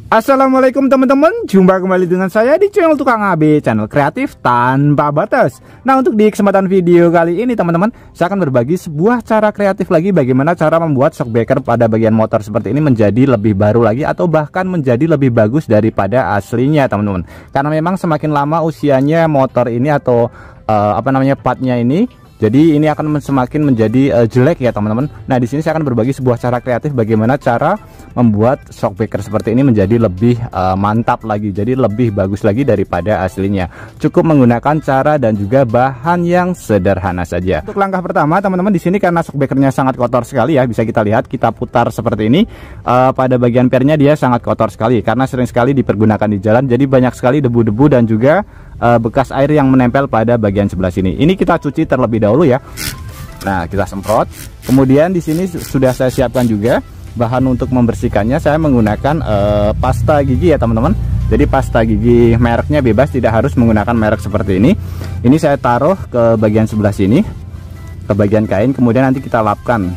Assalamualaikum teman-teman, jumpa kembali dengan saya di channel Tukang AB, channel kreatif tanpa batas. Nah, untuk di kesempatan video kali ini teman-teman, saya akan berbagi sebuah cara kreatif lagi bagaimana cara membuat shockbreaker pada bagian motor seperti ini menjadi lebih baru lagi atau bahkan menjadi lebih bagus daripada aslinya teman-teman. Karena memang semakin lama usianya motor ini atau partnya ini, jadi ini akan semakin menjadi jelek ya teman-teman. Nah, di sini saya akan berbagi sebuah cara kreatif bagaimana cara membuat shockbreaker seperti ini menjadi lebih mantap lagi, jadi lebih bagus lagi daripada aslinya. Cukup menggunakan cara dan juga bahan yang sederhana saja. Untuk langkah pertama teman-teman, di sini karena shockbreakernya sangat kotor sekali ya, bisa kita lihat, kita putar seperti ini. Pada bagian pernya dia sangat kotor sekali karena sering sekali dipergunakan di jalan, jadi banyak sekali debu-debu dan juga bekas air yang menempel pada bagian sebelah sini. Ini kita cuci terlebih dahulu ya. Nah, kita semprot. Kemudian di sini sudah saya siapkan juga bahan untuk membersihkannya. Saya menggunakan pasta gigi ya teman-teman. Jadi pasta gigi mereknya bebas, tidak harus menggunakan merek seperti ini. Ini saya taruh ke bagian sebelah sini, ke bagian kain. Kemudian nanti kita lapkan.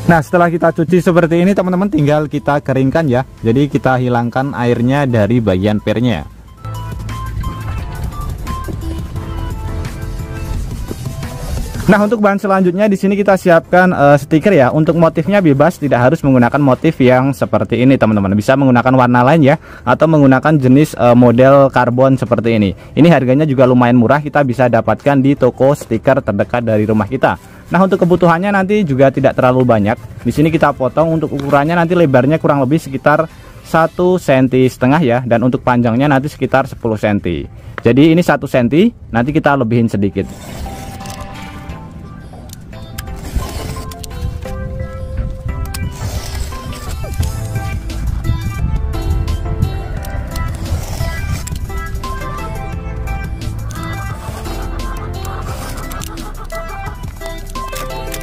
Nah, setelah kita cuci seperti ini teman-teman, tinggal kita keringkan ya. Jadi kita hilangkan airnya dari bagian pernya. Nah, untuk bahan selanjutnya di sini kita siapkan stiker ya. Untuk motifnya bebas, tidak harus menggunakan motif yang seperti ini teman-teman. Bisa menggunakan warna lain ya, atau menggunakan jenis model karbon seperti ini. Ini harganya juga lumayan murah, kita bisa dapatkan di toko stiker terdekat dari rumah kita. Nah, untuk kebutuhannya nanti juga tidak terlalu banyak. Di sini kita potong. Untuk ukurannya nanti lebarnya kurang lebih sekitar 1,5 cm ya, dan untuk panjangnya nanti sekitar 10 cm. Jadi ini 1 cm, nanti kita lebihin sedikit.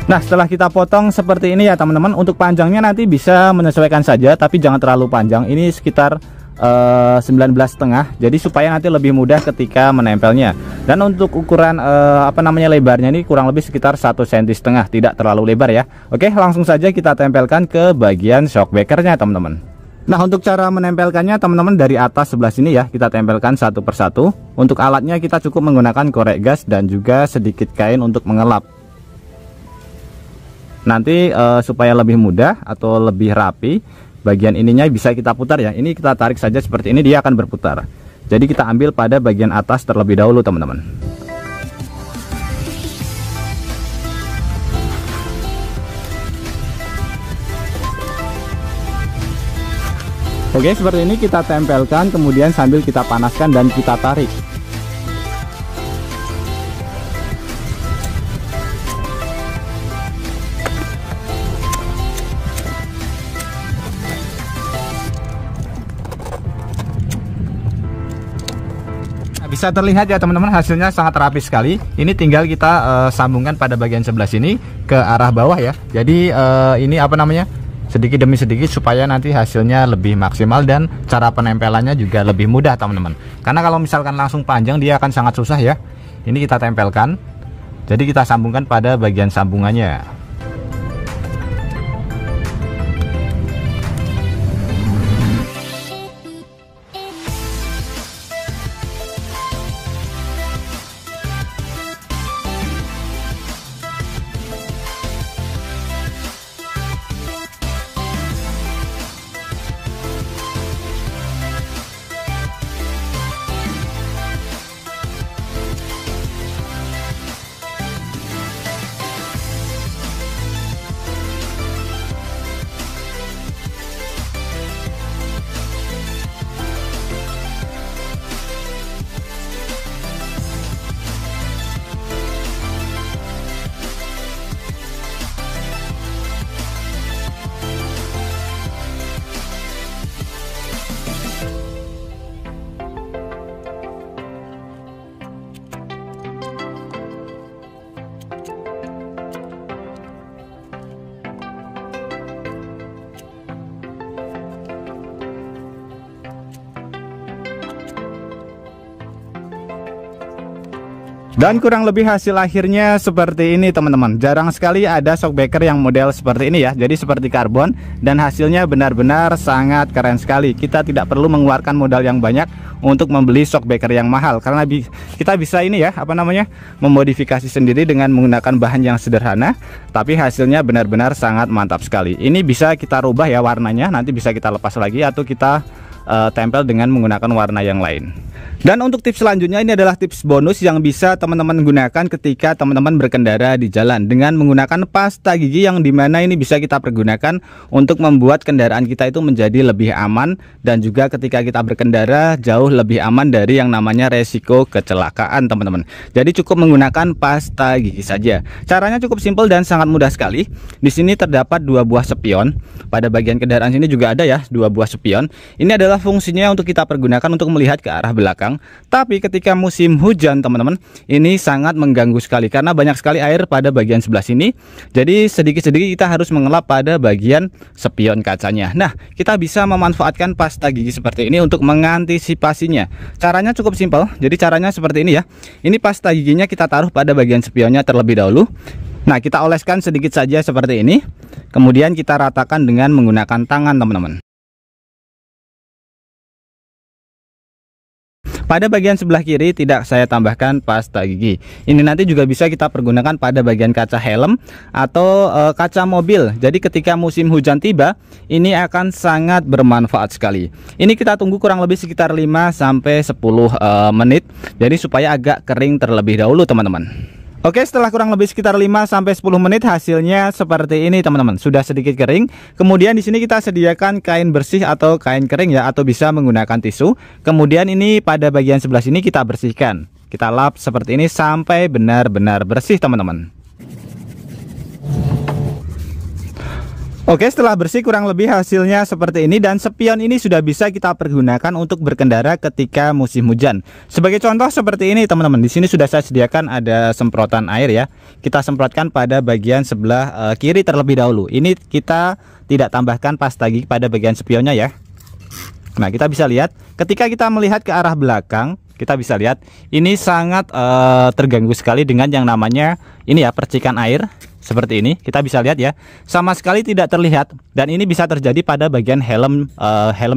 Nah, setelah kita potong seperti ini ya teman-teman, untuk panjangnya nanti bisa menyesuaikan saja, tapi jangan terlalu panjang. Ini sekitar 19,5, jadi supaya nanti lebih mudah ketika menempelnya. Dan untuk ukuran lebarnya ini kurang lebih sekitar 1,5 cm, tidak terlalu lebar ya. Oke, langsung saja kita tempelkan ke bagian shockbreakernya teman-teman. Nah, untuk cara menempelkannya teman-teman, dari atas sebelah sini ya, kita tempelkan satu persatu. Untuk alatnya kita cukup menggunakan korek gas dan juga sedikit kain untuk mengelap. Nanti supaya lebih mudah atau lebih rapi, bagian ininya bisa kita putar ya. Ini kita tarik saja seperti ini, dia akan berputar. Jadi kita ambil pada bagian atas terlebih dahulu teman-teman. Oke, seperti ini kita tempelkan, kemudian sambil kita panaskan dan kita tarik. Bisa terlihat ya teman-teman, hasilnya sangat rapi sekali. Ini tinggal kita sambungkan pada bagian sebelah sini ke arah bawah ya. Jadi ini sedikit demi sedikit supaya nanti hasilnya lebih maksimal dan cara penempelannya juga lebih mudah teman-teman. Karena kalau misalkan langsung panjang dia akan sangat susah ya. Ini kita tempelkan. Jadi kita sambungkan pada bagian sambungannya. Dan kurang lebih hasil akhirnya seperti ini teman-teman. Jarang sekali ada shockbreaker yang model seperti ini ya. Jadi seperti karbon, dan hasilnya benar-benar sangat keren sekali. Kita tidak perlu mengeluarkan modal yang banyak untuk membeli shockbreaker yang mahal, karena kita bisa ini ya, memodifikasi sendiri dengan menggunakan bahan yang sederhana. Tapi hasilnya benar-benar sangat mantap sekali. Ini bisa kita rubah ya warnanya, nanti bisa kita lepas lagi atau kita tempel dengan menggunakan warna yang lain. Dan untuk tips selanjutnya, ini adalah tips bonus yang bisa teman-teman gunakan ketika teman-teman berkendara di jalan dengan menggunakan pasta gigi, yang dimana ini bisa kita pergunakan untuk membuat kendaraan kita itu menjadi lebih aman, dan juga ketika kita berkendara jauh lebih aman dari yang namanya resiko kecelakaan teman-teman. Jadi cukup menggunakan pasta gigi saja. Caranya cukup simpel dan sangat mudah sekali. Di sini terdapat 2 buah spion. Pada bagian kendaraan sini juga ada ya 2 buah spion. Ini adalah fungsinya untuk kita pergunakan untuk melihat ke arah belakang. Tapi ketika musim hujan teman-teman, ini sangat mengganggu sekali karena banyak sekali air pada bagian sebelah sini. Jadi sedikit-sedikit kita harus mengelap pada bagian spion kacanya. Nah, kita bisa memanfaatkan pasta gigi seperti ini untuk mengantisipasinya. Caranya cukup simpel. Jadi caranya seperti ini ya. Ini pasta giginya kita taruh pada bagian spionnya terlebih dahulu. Nah, kita oleskan sedikit saja seperti ini. Kemudian kita ratakan dengan menggunakan tangan teman-teman. Pada bagian sebelah kiri tidak saya tambahkan pasta gigi. Ini nanti juga bisa kita pergunakan pada bagian kaca helm atau kaca mobil. Jadi ketika musim hujan tiba, ini akan sangat bermanfaat sekali. Ini kita tunggu kurang lebih sekitar 5-10 menit. Jadi supaya agak kering terlebih dahulu teman-teman. Oke, setelah kurang lebih sekitar 5-10 menit hasilnya seperti ini teman-teman. Sudah sedikit kering. Kemudian di sini kita sediakan kain bersih atau kain kering ya, atau bisa menggunakan tisu. Kemudian ini pada bagian sebelah sini kita bersihkan. Kita lap seperti ini sampai benar-benar bersih teman-teman. Oke, setelah bersih kurang lebih hasilnya seperti ini, dan spion ini sudah bisa kita pergunakan untuk berkendara ketika musim hujan. Sebagai contoh seperti ini teman-teman, di sini sudah saya sediakan ada semprotan air ya. Kita semprotkan pada bagian sebelah kiri terlebih dahulu. Ini kita tidak tambahkan pasta gigi pada bagian spionnya ya. Nah, kita bisa lihat ketika kita melihat ke arah belakang, kita bisa lihat ini sangat terganggu sekali dengan yang namanya ini ya, percikan air. Seperti ini kita bisa lihat ya, sama sekali tidak terlihat, dan ini bisa terjadi pada bagian helm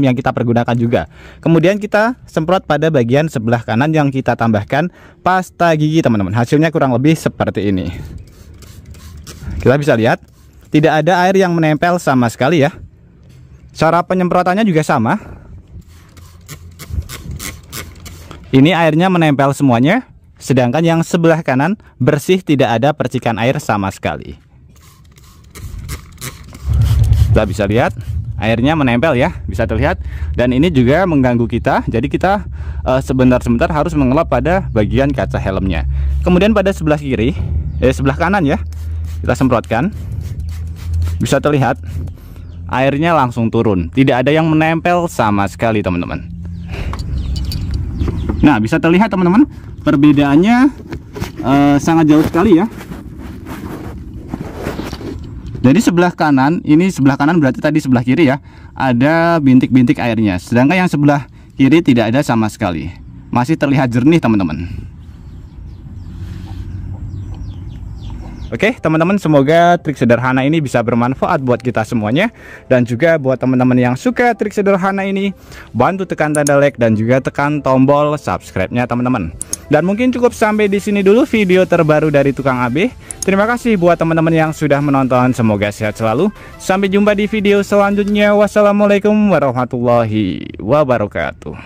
yang kita pergunakan juga. Kemudian kita semprot pada bagian sebelah kanan yang kita tambahkan pasta gigi teman-teman. Hasilnya kurang lebih seperti ini. Kita bisa lihat tidak ada air yang menempel sama sekali ya. Cara penyemprotannya juga sama. Ini airnya menempel semuanya. Sedangkan yang sebelah kanan bersih, tidak ada percikan air sama sekali. Kita bisa lihat airnya menempel ya, bisa terlihat. Dan ini juga mengganggu kita. Jadi kita sebentar-sebentar harus mengelap pada bagian kaca helmnya. Kemudian pada sebelah kiri, sebelah kanan ya, kita semprotkan. Bisa terlihat airnya langsung turun, tidak ada yang menempel sama sekali teman-teman. Nah, bisa terlihat teman-teman, perbedaannya sangat jauh sekali ya. Jadi sebelah kanan, ini sebelah kanan berarti tadi sebelah kiri ya, ada bintik-bintik airnya. Sedangkan yang sebelah kiri tidak ada sama sekali. Masih terlihat jernih teman-teman. Oke teman-teman, semoga trik sederhana ini bisa bermanfaat buat kita semuanya. Dan juga buat teman-teman yang suka trik sederhana ini, bantu tekan tanda like dan juga tekan tombol subscribe-nya teman-teman. Dan mungkin cukup sampai di sini dulu video terbaru dari Tukang AB. Terima kasih buat teman-teman yang sudah menonton. Semoga sehat selalu. Sampai jumpa di video selanjutnya. Wassalamualaikum warahmatullahi wabarakatuh.